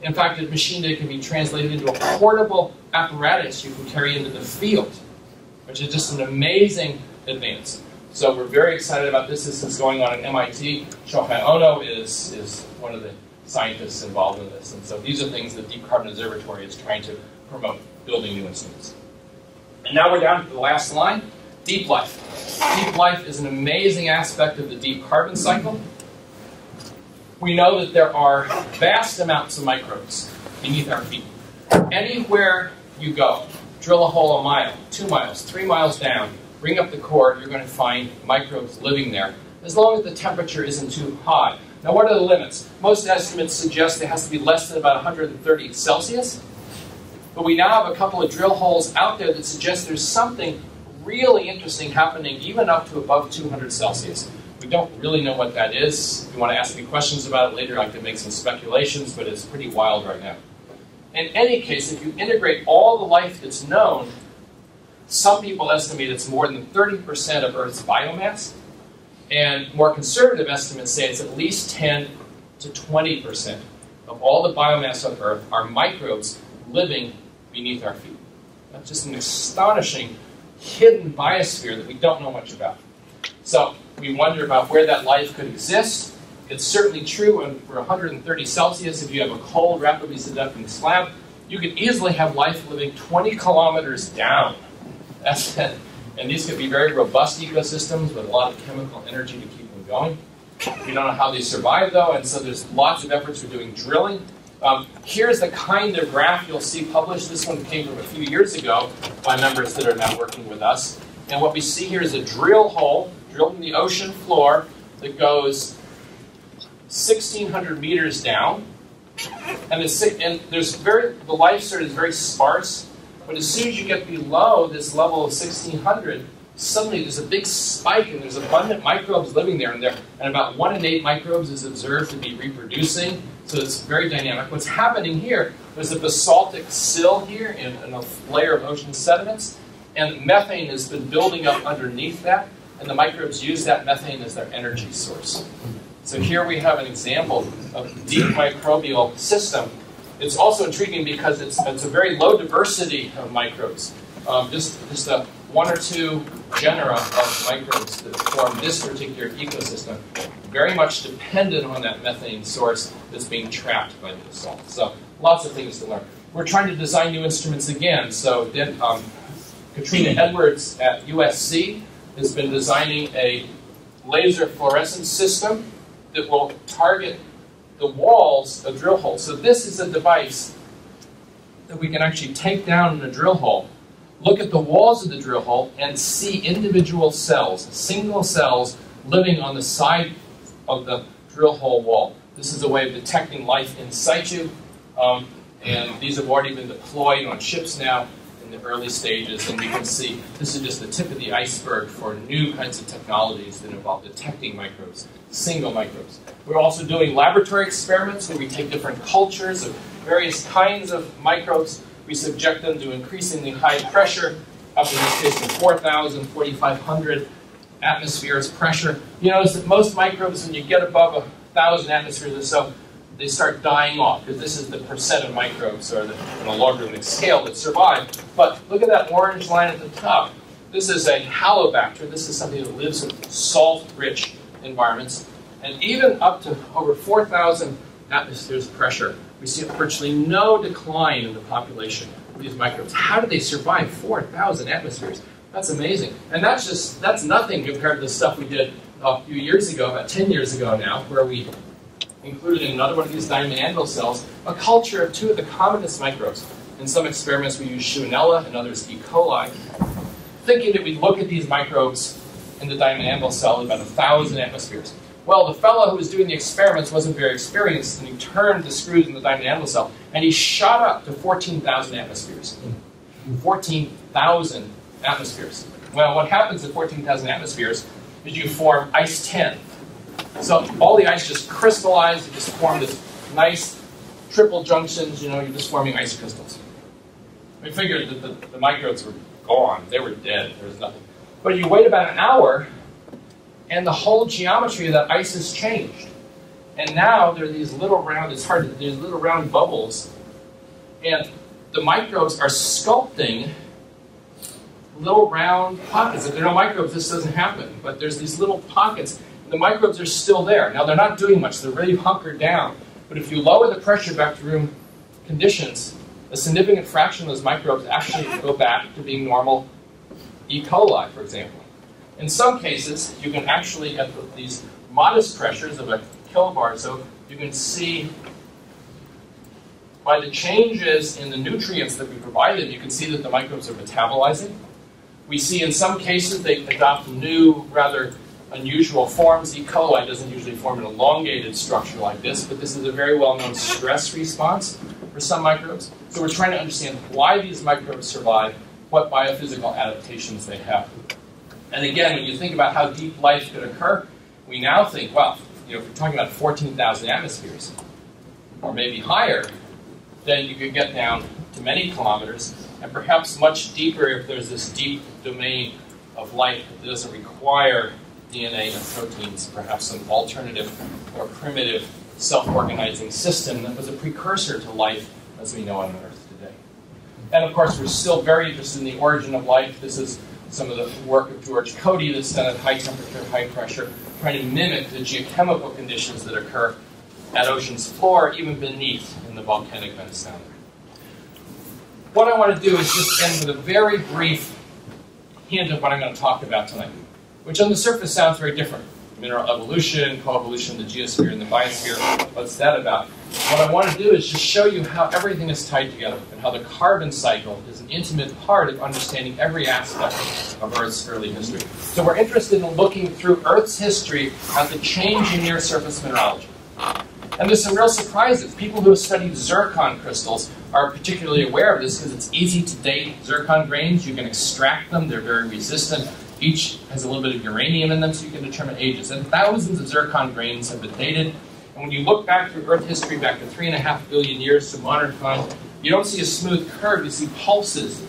In fact, a machine that can be translated into a portable apparatus you can carry into the field, which is just an amazing advance. So we're very excited about this. This is going on at MIT. Shohei Ono is one of the scientists involved in this. And so these are things that Deep Carbon Observatory is trying to promote, building new instruments. And now we're down to the last line, deep life. Deep life is an amazing aspect of the deep carbon cycle. We know that there are vast amounts of microbes beneath our feet. Anywhere you go, drill a hole a mile, 2 miles, 3 miles down, bring up the core, you're going to find microbes living there, as long as the temperature isn't too high. Now, what are the limits? Most estimates suggest it has to be less than about 130 Celsius. But we now have a couple of drill holes out there that suggest there's something really interesting happening even up to above 200 Celsius. We don't really know what that is. If you want to ask me questions about it later, I can make some speculations, but it's pretty wild right now. In any case, if you integrate all the life that's known, some people estimate it's more than 30% of Earth's biomass, and more conservative estimates say it's at least 10 to 20% of all the biomass on Earth are microbes living beneath our feet. That's just an astonishing hidden biosphere that we don't know much about. So we wonder about where that life could exist. It's certainly true when we're 130 Celsius. If you have a cold, rapidly seducting slab, you could easily have life living 20 kilometers down. And these could be very robust ecosystems with a lot of chemical energy to keep them going. We don't know how they survive, though, and so there's lots of efforts for doing drilling. Here's the kind of graph you'll see published. This one came from a few years ago by members that are now working with us. And what we see here is a drill hole drilled in the ocean floor that goes 1,600 meters down. And the life sort of is very sparse. But as soon as you get below this level of 1,600, suddenly there's a big spike and there's abundant microbes living there. And about 1 in 8 microbes is observed to be reproducing. So it's very dynamic. What's happening here, there's a basaltic sill here and a layer of ocean sediments. And methane has been building up underneath that. And the microbes use that methane as their energy source. So here we have an example of a deep microbial system. It's also intriguing because it's a very low diversity of microbes. Just a 1 or 2 genera of microbes that form this particular ecosystem, very much dependent on that methane source that's being trapped by the basalt. So lots of things to learn. We're trying to design new instruments again. So Katrina Edwards at USC has been designing a laser fluorescence system that will target the walls of drill holes. So this is a device that we can actually take down in a drill hole, look at the walls of the drill hole, and see individual cells, single cells, living on the side of the drill hole wall. This is a way of detecting life in situ, and these have already been deployed on ships now in the early stages, and we can see this is just the tip of the iceberg for new kinds of technologies that involve detecting microbes, single microbes. We're also doing laboratory experiments where we take different cultures of various kinds of microbes. We subject them to increasingly high pressure, up in this case to 4,000, 4,500 atmospheres pressure. You notice that most microbes, when you get above 1,000 atmospheres or so, they start dying off, because this is the percent of microbes, or on a logarithmic scale, that survive. But look at that orange line at the top. This is a halobacter. This is something that lives in salt-rich environments. And even up to over 4,000 atmospheres pressure, we see virtually no decline in the population of these microbes. How do they survive 4,000 atmospheres? That's amazing. And that's nothing compared to the stuff we did a few years ago, about 10 years ago now, where we included in another one of these diamond anvil cells a culture of 2 of the commonest microbes. In some experiments we use Shmonella and others E. coli, thinking that we'd look at these microbes in the diamond anvil cell at about 1,000 atmospheres. Well, the fellow who was doing the experiments wasn't very experienced, and he turned the screws in the diamond anvil cell, and he shot up to 14,000 atmospheres. 14,000 atmospheres. Well, what happens at 14,000 atmospheres is you form ice-10. So all the ice just crystallized, you just form this nice triple junctions, you're just forming ice crystals. We figured that the microbes were gone, they were dead, there was nothing. But you wait about an hour, and the whole geometry of that ice has changed. And now there are these little round, these little round bubbles, and the microbes are sculpting little round pockets. If there are no microbes, this doesn't happen, but there's these little pockets. The microbes are still there. Now, they're not doing much. They're really hunkered down. But if you lower the pressure back to room conditions, a significant fraction of those microbes actually go back to being normal E. coli, for example. In some cases, you can actually, at these modest pressures of a kilobar or so, you can see by the changes in the nutrients that we provide them, you can see that the microbes are metabolizing. We see in some cases they adopt new, rather unusual forms. E. coli doesn't usually form an elongated structure like this, but this is a very well-known stress response for some microbes. So we're trying to understand why these microbes survive, what biophysical adaptations they have. And again, when you think about how deep life could occur, we now think, well, if we're talking about 14,000 atmospheres, or maybe higher, then you could get down to many kilometers, and perhaps much deeper if there's this deep domain of life that doesn't require DNA and proteins, perhaps some alternative or primitive self-organizing system that was a precursor to life as we know it on Earth today. And of course, we're still very interested in the origin of life. This is some of the work of George Cody that's done at high temperature, high pressure, trying to mimic the geochemical conditions that occur at ocean's floor, even beneath in the volcanic vents down there. What I want to do is just end with a very brief hint of what I'm going to talk about tonight, which on the surface sounds very different. Mineral evolution, coevolution, the geosphere and the biosphere. What's that about? What I want to do is just show you how everything is tied together and how the carbon cycle is an intimate part of understanding every aspect of Earth's early history. So we're interested in looking through Earth's history at the change in near-surface mineralogy. And there's some real surprises. People who have studied zircon crystals are particularly aware of this because it's easy to date zircon grains. You can extract them. They're very resistant. Each has a little bit of uranium in them, so you can determine ages. And thousands of zircon grains have been dated. And when you look back through Earth history, back to 3.5 billion years to modern times, you don't see a smooth curve. You see pulses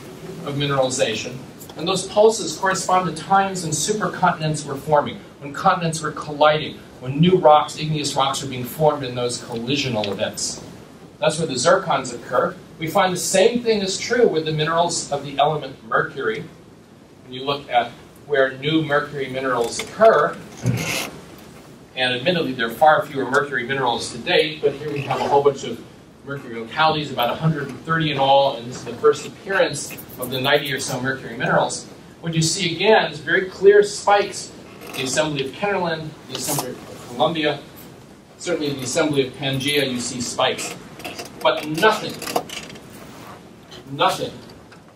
of mineralization. And those pulses correspond to times when supercontinents were forming, when continents were colliding, when new rocks, igneous rocks, were being formed in those collisional events. That's where the zircons occur. We find the same thing is true with the minerals of the element mercury. When you look at where new mercury minerals occur, and admittedly there are far fewer mercury minerals to date, but here we have a whole bunch of mercury localities, about 130 in all, and this is the first appearance of the 90 or so mercury minerals. What you see again is very clear spikes. The assembly of Kennerland, the assembly of Columbia, certainly the assembly of Pangea, you see spikes. But nothing.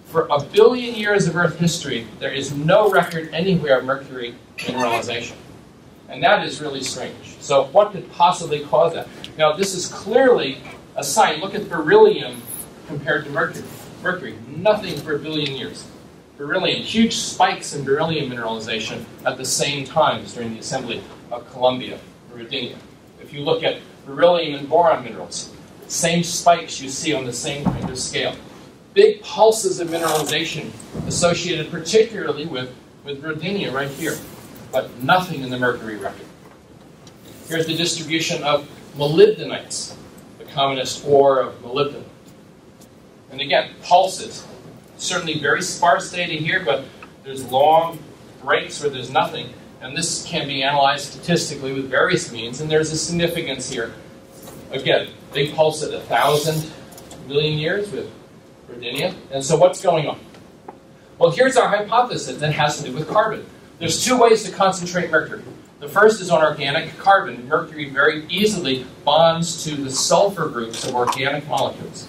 For a billion years of Earth history, there is no record anywhere of mercury mineralization. And that is really strange. So what could possibly cause that? Now, this is clearly a sign. Look at beryllium compared to mercury. Mercury, nothing for a billion years. Beryllium, huge spikes in beryllium mineralization at the same times during the assembly of Columbia, Rodinia. If you look at beryllium and boron minerals, same spikes you see on the same kind of scale. Big pulses of mineralization associated particularly with Rodinia right here, but nothing in the mercury record. Here's the distribution of molybdenites, the commonest ore of molybdenum. And again, pulses. Certainly very sparse data here, but there's long breaks where there's nothing. And this can be analyzed statistically with various means, and there's a significance here. Again, big pulse at 1,000 million years with Rodinia. And so what's going on? Well, here's our hypothesis that has to do with carbon. There's two ways to concentrate mercury. The first is on organic carbon. Mercury very easily bonds to the sulfur groups of organic molecules.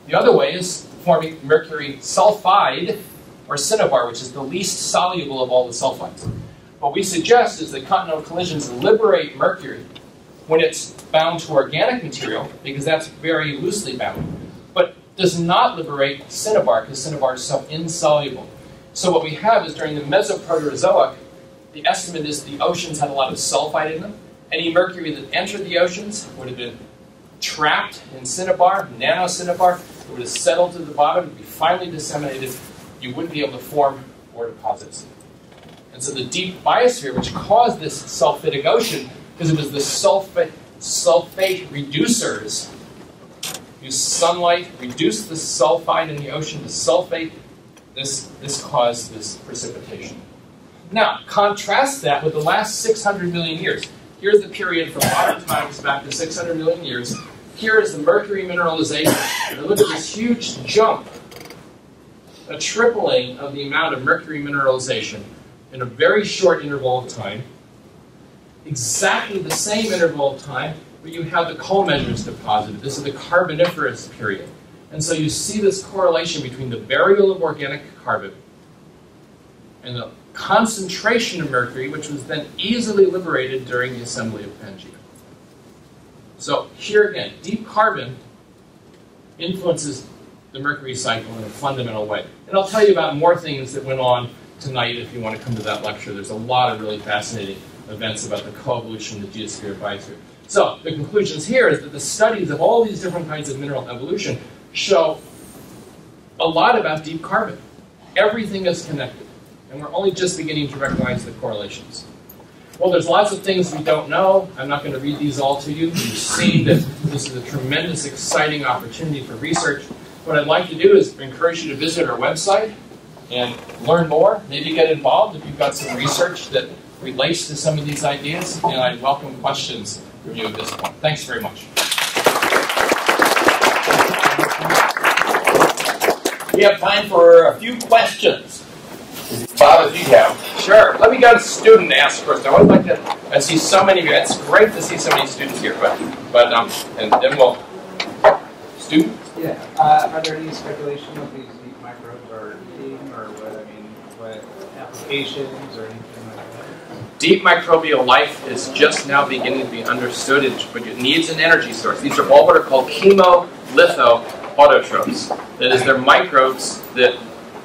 The other way is forming mercury sulfide, or cinnabar, which is the least soluble of all the sulfides. What we suggest is that continental collisions liberate mercury when it's bound to organic material, because that's very loosely bound, but does not liberate cinnabar, because cinnabar is so insoluble. So what we have is during the Mesoproterozoic, the estimate is the oceans had a lot of sulfide in them. Any mercury that entered the oceans would have been trapped in cinnabar, nanocinnabar. It would have settled to the bottom, it would be finely disseminated. You wouldn't be able to form ore deposits. And so the deep biosphere, which caused this sulfidic ocean, because it was the sulfate reducers, use sunlight, reduce the sulfide in the ocean to sulfate. This caused this precipitation. Now, contrast that with the last 600 million years. Here's the period from modern times back to 600 million years. Here is the mercury mineralization. And look at this huge jump, a tripling of the amount of mercury mineralization in a very short interval of time. Exactly the same interval of time where you have the coal measures deposited. This is the Carboniferous period. And so you see this correlation between the burial of organic carbon and the concentration of mercury, which was then easily liberated during the assembly of Pangea. So here again, deep carbon influences the mercury cycle in a fundamental way. And I'll tell you about more things that went on tonight if you want to come to that lecture. There's a lot of really fascinating events about the coevolution of the geosphere biosphere. So the conclusions here is that the studies of all these different kinds of mineral evolution show a lot about deep carbon. Everything is connected, and we're only just beginning to recognize the correlations. Well, there's lots of things we don't know. I'm not going to read these all to you. You've seen that this is a tremendous, exciting opportunity for research. What I'd like to do is encourage you to visit our website and learn more, maybe get involved if you've got some research that relates to some of these ideas, and I welcome questions from you at this point. Thanks very much. We have time for a few questions. Bob, if you have. Sure. Let me go to student ask first. I would like to. I see so many of you. It's great to see so many students here, and then we'll. Student. Yeah. Are there any speculation of these deep microbes are eating, or what applications or anything like that? Deep microbial life is just now beginning to be understood, but it needs an energy source. These are all what are called chemolitho-autotrophs. That is, they're microbes that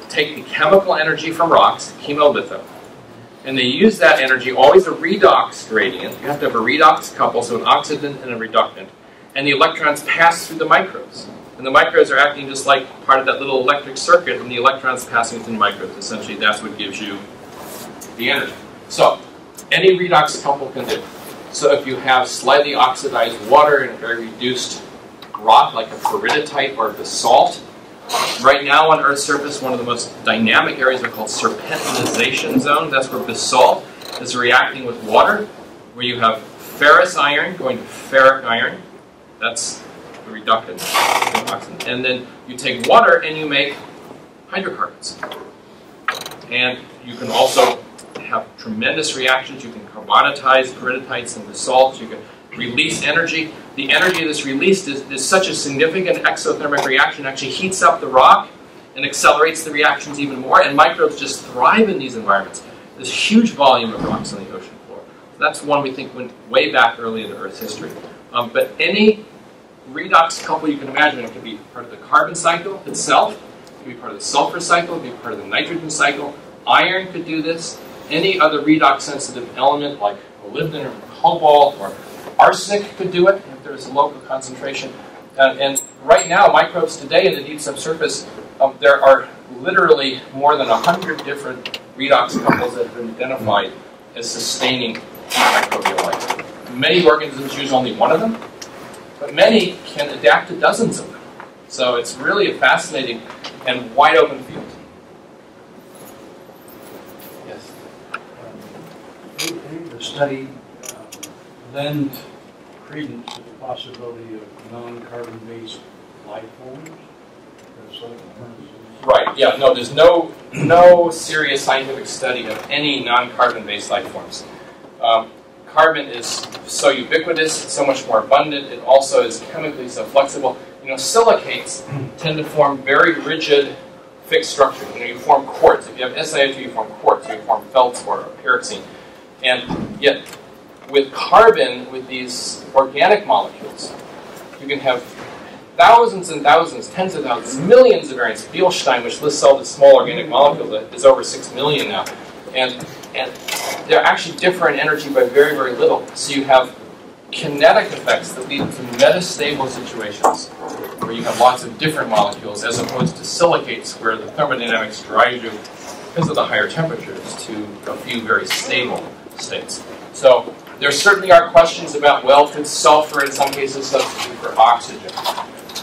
take the chemical energy from rocks, chemolitho, and they use that energy, always a redox gradient. You have to have a redox couple, so an oxidant and a reductant. And the electrons pass through the microbes. And the microbes are acting just like part of that little electric circuit, and the electrons passing through the microbes. Essentially, that's what gives you the energy. So, any redox couple can do. So if you have slightly oxidized water and a very reduced rock, like a peridotite or basalt, right now on Earth's surface, one of the most dynamic areas are called serpentinization zone. That's where basalt is reacting with water, where you have ferrous iron going to ferric iron. That's the reductant. And then you take water and you make hydrocarbons. And you can also have tremendous reactions. You can carbonatize peridotites and basalts. You can release energy. The energy that's released is such a significant exothermic reaction, actually heats up the rock and accelerates the reactions even more, and microbes just thrive in these environments. There's huge volume of rocks on the ocean floor. So that's one we think went way back early into Earth's history. But any redox couple you can imagine, it could be part of the carbon cycle itself, it could be part of the sulfur cycle, it could be part of the nitrogen cycle. Iron could do this. Any other redox-sensitive element like molybdenum or cobalt or arsenic could do it if there's a local concentration. And right now, microbes today in the deep subsurface, there are literally more than 100 different redox couples that have been identified as sustaining deep microbial life. Many organisms use only one of them, but many can adapt to dozens of them. So it's really a fascinating and wide open field. Yes? Any of the study lend credence to the possibility of non-carbon-based life forms? Right, yeah, no, there's no serious scientific study of any non-carbon-based life forms. Carbon is so ubiquitous, it's so much more abundant, it also is chemically so flexible. You know, silicates tend to form very rigid, fixed structures. You know, you form quartz. If you have SiO2, you form quartz, you form feldspar or pyroxene. And yet, with carbon, with these organic molecules, you can have thousands and thousands, tens of thousands, millions of variants. Beilstein, which lists all the small organic molecules, is over 6 million now. And they're actually different in energy by very, very little. So you have kinetic effects that lead to metastable situations where you have lots of different molecules as opposed to silicates where the thermodynamics drive you because of the higher temperatures, to a few very stable states. So there certainly are questions about, well, could sulfur in some cases substitute for oxygen?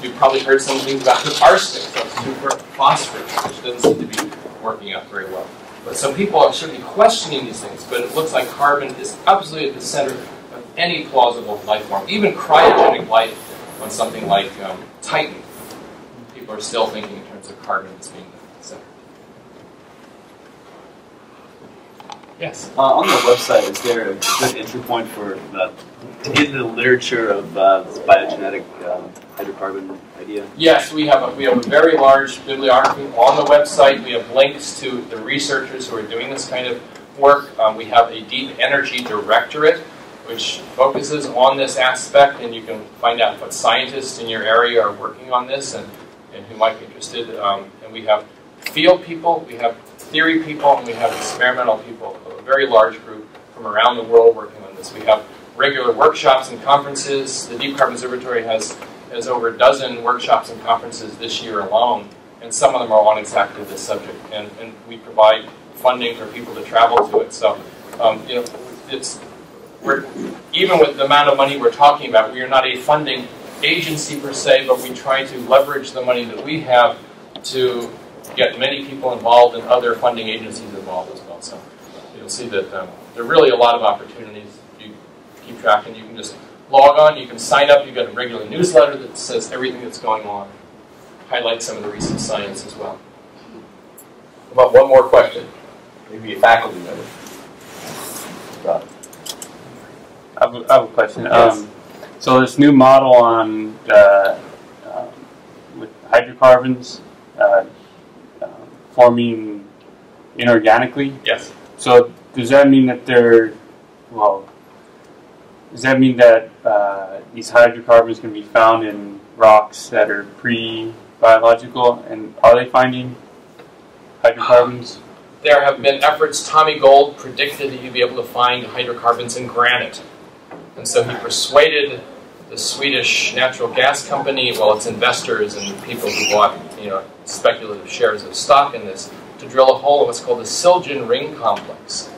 You've probably heard some things about could arsenic substitute for phosphorus, which doesn't seem to be working out very well. But some people are certainly questioning these things, but it looks like carbon is absolutely at the center of any plausible life form, even cryogenic life on something like Titan. People are still thinking in terms of carbon as being the center. Yes? On the website, is there a good entry point for to get into the literature of this biogenetic hydrocarbon idea? Yes, we have a very large bibliography on the website. We have links to the researchers who are doing this kind of work. We have a deep energy directorate which focuses on this aspect, and you can find out what scientists in your area are working on this and who might be interested. And we have field people, we have theory people, and we have experimental people, a very large group from around the world working on this. We have regular workshops and conferences. The Deep Carbon Observatory has over a dozen workshops and conferences this year alone, and some of them are on exactly this subject. And we provide funding for people to travel to it. So, even with the amount of money we're talking about, we are not a funding agency per se, but we try to leverage the money that we have to get many people involved and other funding agencies involved as well. So you'll see that there are really a lot of opportunities. You keep track, and you can just log on, you can sign up, you get a regular newsletter that says everything that's going on, highlight some of the recent science as well. About one more question, maybe a faculty member. Rob. I have a question. Yes. So this new model on with hydrocarbons forming inorganically. Yes. So does that mean that does that mean that these hydrocarbons can be found in rocks that are pre-biological? And are they finding hydrocarbons? There have been efforts. Tommy Gold predicted that you'd be able to find hydrocarbons in granite. And so he persuaded the Swedish natural gas company, well, its investors and people who bought speculative shares of stock in this, to drill a hole in what's called the Siljan Ring Complex.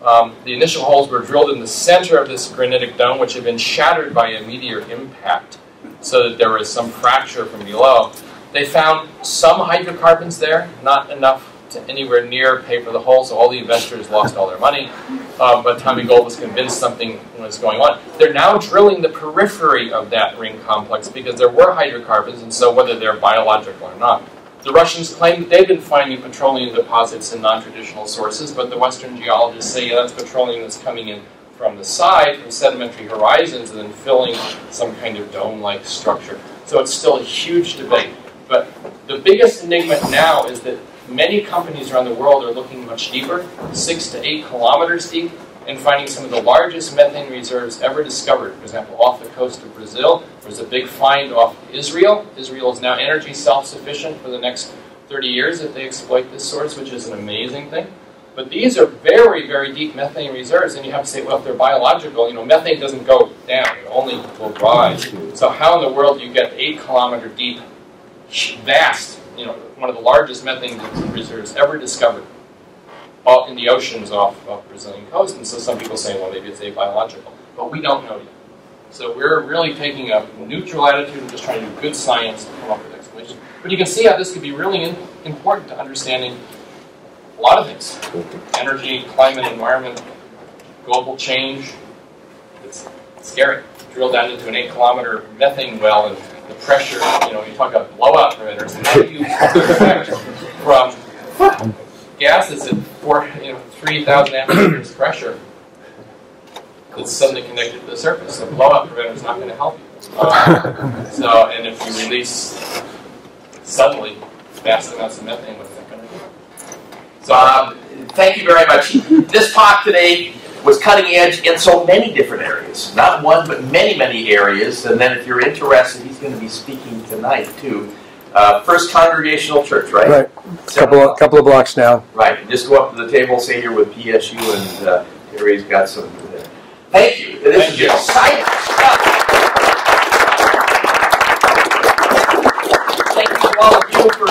The initial holes were drilled in the center of this granitic dome, which had been shattered by a meteor impact, so that there was some fracture from below. They found some hydrocarbons there, not enough to anywhere near pay for the hole, so all the investors lost all their money. But Tommy Gold was convinced something was going on. They're now drilling the periphery of that ring complex because there were hydrocarbons, and so whether they're biological or not. The Russians claim that they've been finding petroleum deposits in non-traditional sources, but the Western geologists say that's petroleum that's coming in from the side, from sedimentary horizons, and then filling some kind of dome-like structure. So it's still a huge debate. But the biggest enigma now is that many companies around the world are looking much deeper, 6 to 8 kilometers deep, and finding some of the largest methane reserves ever discovered. For example, off the coast of Brazil, there's a big find off Israel. Israel is now energy self-sufficient for the next 30 years if they exploit this source, which is an amazing thing. But these are very, very deep methane reserves, and you have to say, well, if they're biological, methane doesn't go down, it only will rise. So how in the world do you get 8-kilometer deep, vast, one of the largest methane reserves ever discovered in the oceans off Brazilian coast? And so some people say, well, maybe it's biological. But we don't know yet. So we're really taking a neutral attitude and just trying to do good science to come up with explanations. But you can see how this could be really important to understanding a lot of things. Energy, climate, environment, global change. It's scary. Drill down into an 8-kilometer methane well and the pressure, you talk about blowout preventers. How do you affect from gases at 3,000 atmospheres pressure that's suddenly connected to the surface? So blowout preventer is not going to help you. And if you release suddenly vast amounts of methane, what's that going to do? So thank you very much. This talk today was cutting edge in so many different areas. Not one, but many, many areas. And then if you're interested, he's going to be speaking tonight, too. First Congregational Church, right? Right. Couple of blocks now. Right. Just go up to the table, say you're with PSU, and Terry's got some there. Thank you. This is exciting stuff. Thank you to all of you for